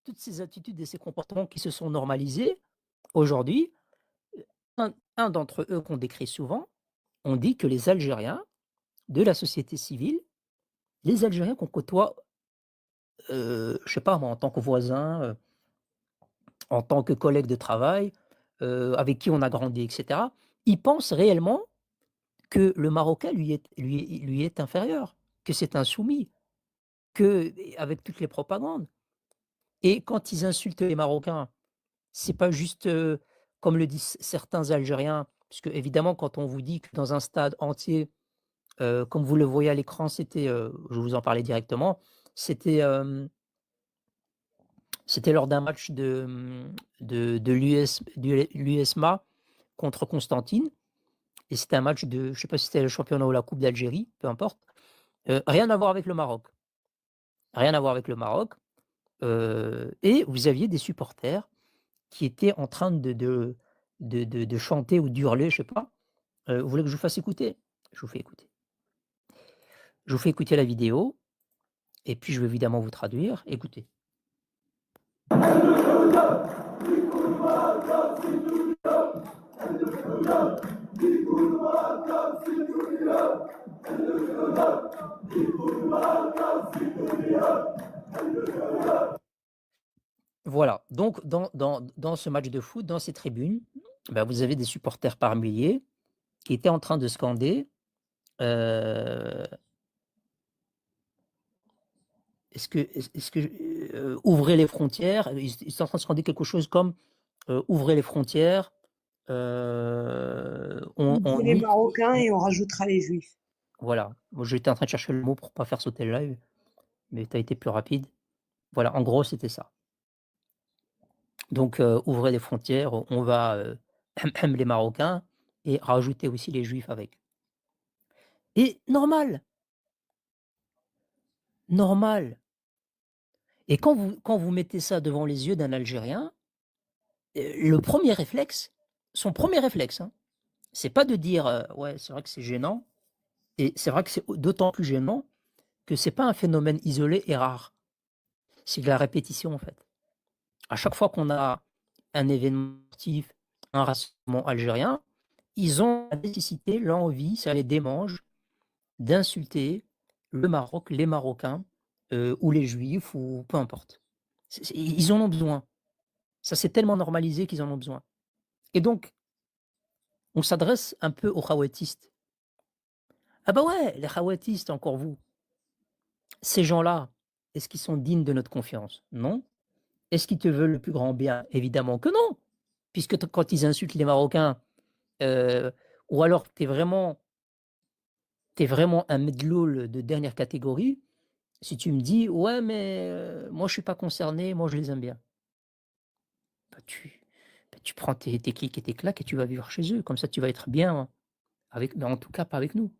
toutes ces attitudes et ces comportements qui se sont normalisés, aujourd'hui, un d'entre eux qu'on décrit souvent, on dit que les Algériens de la société civile, les Algériens qu'on côtoie, je sais pas moi, en tant que voisin, en tant que collègue de travail, avec qui on a grandi et cetera, ils pensent réellement que le Marocain lui est inférieur, que c'est un soumis, avec toutes les propagandes. Et quand ils insultent les Marocains, c'est pas juste, comme le disent certains Algériens, puisque évidemment quand on vous dit que dans un stade entier, comme vous le voyez à l'écran, c'était, je vais vous en parler directement, c'était, c'était lors d'un match de l'USMA contre Constantine, et c'était un match de, je sais pas si c'était le championnat ou la coupe d'Algérie, peu importe, rien à voir avec le Maroc, rien à voir avec le Maroc, et vous aviez des supporters qui étaient en train de chanter ou d'hurler, je sais pas. Vous voulez que je vous fasse écouter? Je vous fais écouter. Je vous fais écouter la vidéo et puis je vais évidemment vous traduire. Écoutez. Voilà, donc dans ce match de foot, dans ces tribunes, bah, vous avez des supporters par milliers qui étaient en train de scander, heu, est-ce que, ouvrez les frontières, ils sont en train de scander quelque chose comme, ouvrez les frontières, on Oubliez les nique, Marocains et on rajoutera les Juifs. voilà. Moi, j'étais en train de chercher le mot pour pas faire sauter le live, mais tu as été plus rapide. Voilà, en gros, c'était ça. Donc, ouvrez les frontières, on va, les Marocains et rajouter aussi les Juifs avec. Et normal, normal. Et quand vous mettez ça devant les yeux d'un Algérien, le premier réflexe, son premier réflexe, hein, c'est pas de dire, «Ouais, c'est vrai que c'est gênant», et c'est vrai que c'est d'autant plus gênant que c'est pas un phénomène isolé et rare. C'est de la répétition, en fait. À chaque fois qu'on a un événement sportif, un rassemblement algérien, ils ont la nécessité, l'envie, ça les démange d'insulter le Maroc, les Marocains, ou les Juifs ou peu importe. Ils en ont besoin. Ça s'est tellement normalisé qu'ils en ont besoin. Et donc, on s'adresse un peu aux Khawatistes. «Ah bah ouais, les Khawatistes, encore vous. Ces gens-là, est-ce qu'ils sont dignes de notre confiance? Non. Est-ce qu'ils te veulent le plus grand bien? Évidemment que non, puisque quand ils insultent les Marocains, heu, ou alors tu es vraiment un medloul de dernière catégorie, si tu me dis: «Ouais, mais moi je suis pas concerné, moi je les aime bien». Bah tu prends tes clics et tes claques et tu vas vivre chez eux, comme ça tu vas être bien avec, mais en tout cas pas avec nous.